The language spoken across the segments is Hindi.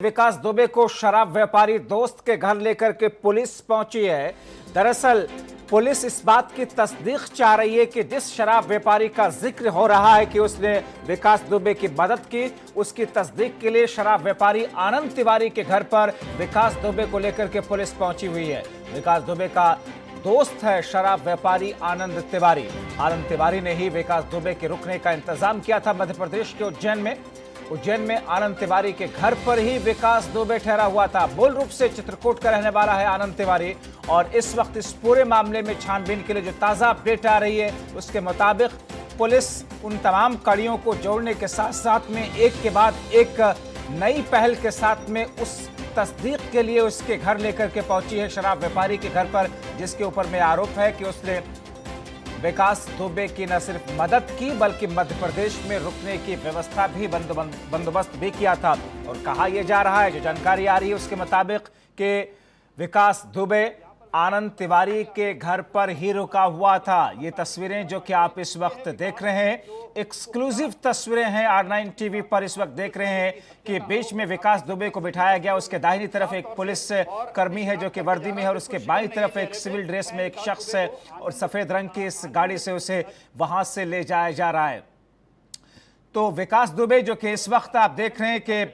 विकास दुबे को शराब व्यापारी दोस्त के घर लेकर के पुलिस पहुंची है। दरअसल पुलिस इस बात की तस्दीक चाह रही है कि जिस शराब व्यापारी का जिक्र हो रहा है कि उसने विकास दुबे की मदद की, उसकी तस्दीक के लिए शराब व्यापारी आनंद तिवारी के घर पर विकास दुबे को लेकर के पुलिस पहुंची हुई है। विकास दुबे का दोस्त है शराब व्यापारी आनंद तिवारी। आनंद तिवारी ने ही विकास दुबे के रुकने का इंतजाम किया था मध्य प्रदेश के उज्जैन में आनंद तिवारी के घर पर ही विकास दुबे ठहरा हुआ था। मूल रूप से चित्रकूट का रहने वाला है आनंद तिवारी और इस वक्त इस पूरे मामले में छानबीन के लिए जो ताजा अपडेट आ रही है उसके मुताबिक पुलिस उन तमाम कड़ियों को जोड़ने के साथ साथ में एक के बाद एक नई पहल के साथ में उस तस्दीक के लिए उसके घर लेकर के पहुंची है, शराब व्यापारी के घर पर, जिसके ऊपर में आरोप है कि उसने विकास दुबे की न सिर्फ मदद की बल्कि मध्य प्रदेश में रुकने की व्यवस्था भी बंदोबस्त भी किया था। और कहा यह जा रहा है, जो जानकारी आ रही है उसके मुताबिक कि विकास दुबे आनंद तिवारी के घर पर ही रुका हुआ था। ये तस्वीरें जो कि आप इस वक्त देख रहे हैं, एक्सक्लूसिव तस्वीरें हैं, R9 टीवी पर इस वक्त देख रहे हैं कि बीच में विकास दुबे को बिठाया गया। उसके दाहिनी तरफ एक पुलिस कर्मी है जो कि वर्दी में है और उसके बाईं तरफ एक सिविल ड्रेस में एक शख्स है और सफेद रंग की इस गाड़ी से उसे वहां से ले जाया जा रहा है। तो विकास दुबे जो कि इस वक्त आप देख रहे हैं कि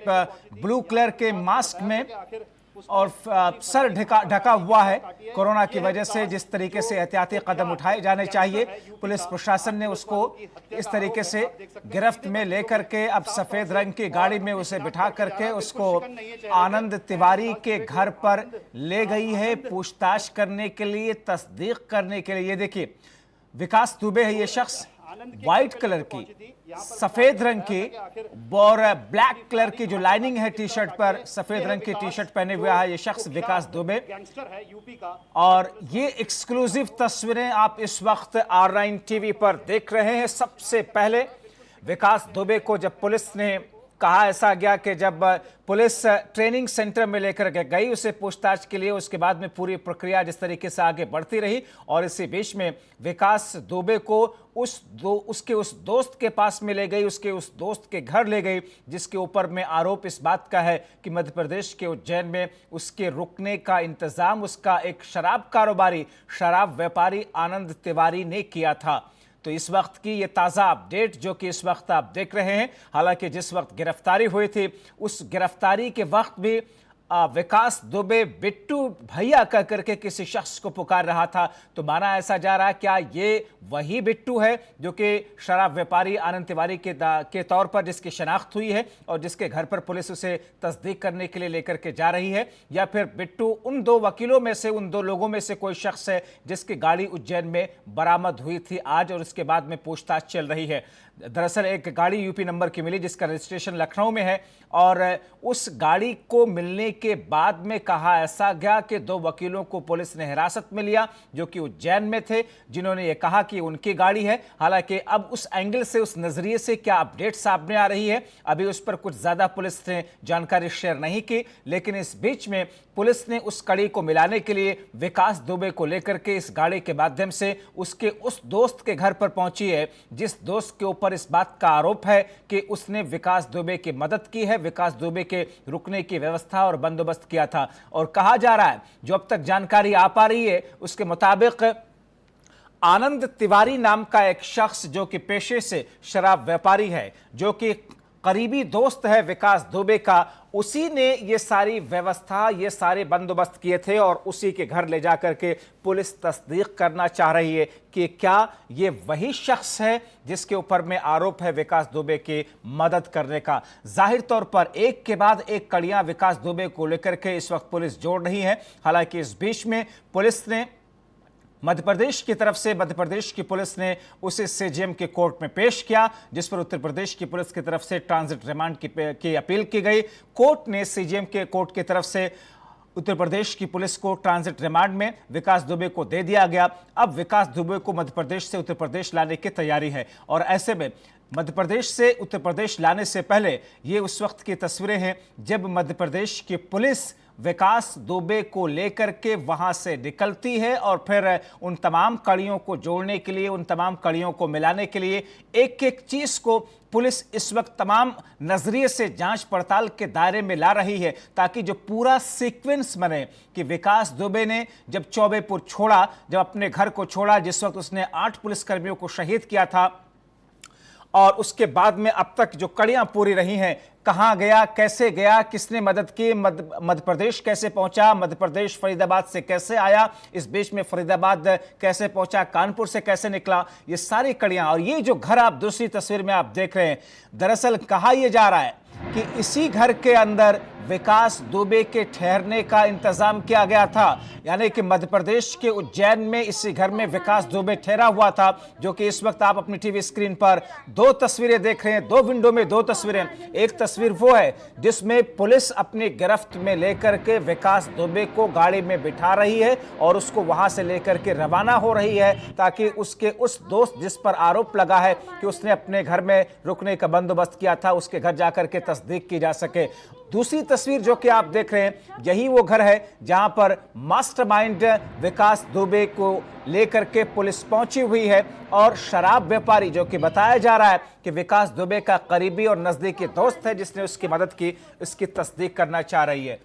ब्लू कलर के मास्क में और सर ढका हुआ है। कोरोना की वजह से जिस तरीके से एहतियाती कदम उठाए जाने चाहिए, पुलिस प्रशासन ने उसको इस तरीके से गिरफ्त में लेकर के अब सफेद रंग की गाड़ी में उसे बिठा करके उसको आनंद तिवारी के घर पर ले गई है पूछताछ करने के लिए, तस्दीक करने के लिए। ये देखिए विकास दुबे है ये शख्स, व्हाइट कलर की, सफेद रंग की और ब्लैक कलर की जो लाइनिंग है टी शर्ट पर, सफेद रंग की टी शर्ट पहने हुआ है ये शख्स विकास दुबे। और ये एक्सक्लूसिव तस्वीरें आप इस वक्त R9 टीवी पर देख रहे हैं। सबसे पहले विकास दुबे को जब पुलिस ने कहा, ऐसा गया कि जब पुलिस ट्रेनिंग सेंटर में लेकर के गई उसे पूछताछ के लिए, उसके बाद में पूरी प्रक्रिया जिस तरीके से आगे बढ़ती रही और इसी बीच में विकास दुबे को उसके उस दोस्त के पास में ले गई, उसके उस दोस्त के घर ले गई जिसके ऊपर में आरोप इस बात का है कि मध्य प्रदेश के उज्जैन में उसके रुकने का इंतजाम उसका एक शराब कारोबारी, शराब व्यापारी आनंद तिवारी ने किया था। तो इस वक्त की ये ताज़ा अपडेट जो कि इस वक्त आप देख रहे हैं, हालांकि जिस वक्त गिरफ्तारी हुई थी उस गिरफ्तारी के वक्त भी विकास दुबे बिट्टू भैया कह करके किसी शख्स को पुकार रहा था। तो माना ऐसा जा रहा है क्या ये वही बिट्टू है जो कि शराब व्यापारी आनंद तिवारी के तौर पर जिसकी शनाख्त हुई है और जिसके घर पर पुलिस उसे तस्दीक करने के लिए लेकर के जा रही है, या फिर बिट्टू उन दो वकीलों में से, उन दो लोगों में से कोई शख्स है जिसकी गाड़ी उज्जैन में बरामद हुई थी आज और उसके बाद में पूछताछ चल रही है। दरअसल एक गाड़ी यूपी नंबर की मिली जिसका रजिस्ट्रेशन लखनऊ में है और उस गाड़ी को मिलने के बाद में कहा ऐसा गया कि दो वकीलों को पुलिस ने हिरासत में लिया जो कि उज्जैन में थे, जिन्होंने ये कहा कि उनकी गाड़ी है। हालांकि अब उस एंगल से, उस नजरिए से क्या अपडेट सामने आ रही है, अभी उस पर कुछ ज्यादा पुलिस ने जानकारी शेयर नहीं की, लेकिन इस बीच में पुलिस ने उस कड़ी को मिलाने के लिए विकास दुबे को लेकर के इस गाड़ी के माध्यम से उसके उस दोस्त के घर पर पहुंची है जिस दोस्त के ऊपर इस बात का आरोप है कि उसने विकास दुबे की मदद की है, विकास दुबे के रुकने की व्यवस्था और बंदोबस्त किया था। और कहा जा रहा है, जो अब तक जानकारी आ पा रही है उसके मुताबिक आनंद तिवारी नाम का एक शख्स जो कि पेशे से शराब व्यापारी है, जो कि करीबी दोस्त है विकास दुबे का, उसी ने ये सारी व्यवस्था, ये सारे बंदोबस्त किए थे और उसी के घर ले जाकर के पुलिस तस्दीक करना चाह रही है कि क्या ये वही शख्स है जिसके ऊपर में आरोप है विकास दुबे की मदद करने का। जाहिर तौर पर एक के बाद एक कड़ियां विकास दुबे को लेकर के इस वक्त पुलिस जोड़ रही है। हालांकि इस बीच में पुलिस ने मध्य प्रदेश की पुलिस ने उसे सीजेएम के कोर्ट में पेश किया, जिस पर उत्तर प्रदेश की पुलिस की तरफ से ट्रांजिट रिमांड की अपील की गई। कोर्ट ने सीजेएम के कोर्ट की तरफ से उत्तर प्रदेश की पुलिस को ट्रांजिट रिमांड में विकास दुबे को दे दिया गया। अब विकास दुबे को मध्य प्रदेश से उत्तर प्रदेश लाने की तैयारी है और ऐसे में मध्य प्रदेश से उत्तर प्रदेश लाने से पहले ये उस वक्त की तस्वीरें हैं जब मध्य प्रदेश की पुलिस विकास दुबे को लेकर के वहां से निकलती है और फिर उन तमाम कड़ियों को जोड़ने के लिए, उन तमाम कड़ियों को मिलाने के लिए एक एक चीज को पुलिस इस वक्त तमाम नजरिए से जांच पड़ताल के दायरे में ला रही है, ताकि जो पूरा सीक्वेंस बने कि विकास दुबे ने जब चौबेपुर छोड़ा, जब अपने घर को छोड़ा, जिस वक्त उसने 8 पुलिसकर्मियों को शहीद किया था, और उसके बाद में अब तक जो कड़ियां पूरी रही हैं, कहां गया, कैसे गया, किसने मदद की, मध्य प्रदेश कैसे पहुंचा, मध्य प्रदेश फरीदाबाद से कैसे आया, इस बीच में फरीदाबाद कैसे पहुंचा, कानपुर से कैसे निकला, ये सारी कड़ियां। और ये जो घर आप दूसरी तस्वीर में आप देख रहे हैं, दरअसल कहा यह जा रहा है कि इसी घर के अंदर विकास दुबे के ठहरने का इंतजाम किया गया था, यानी कि मध्य प्रदेश के उज्जैन में इसी घर में विकास दुबे ठहरा हुआ था, जो कि इस वक्त आप अपनी टीवी स्क्रीन पर 2 तस्वीरें देख रहे हैं, 2 विंडो में 2 तस्वीरें। एक तस्वीर वो है जिसमें पुलिस अपनी गिरफ्त में लेकर के विकास दुबे को गाड़ी में बिठा रही है और उसको वहां से लेकर के रवाना हो रही है, ताकि उसके उस दोस्त जिस पर आरोप लगा है कि उसने अपने घर में रुकने का बंदोबस्त किया था, उसके घर जाकर के तस्दीक की जा सके। दूसरी तस्वीर जो कि आप देख रहे हैं, यही वो घर है जहां पर मास्टरमाइंड विकास दुबे को लेकर के पुलिस पहुंची हुई है, और शराब व्यापारी जो कि बताया जा रहा है कि विकास दुबे का करीबी और नजदीकी दोस्त है जिसने उसकी मदद की, इसकी तस्दीक करना चाह रही है।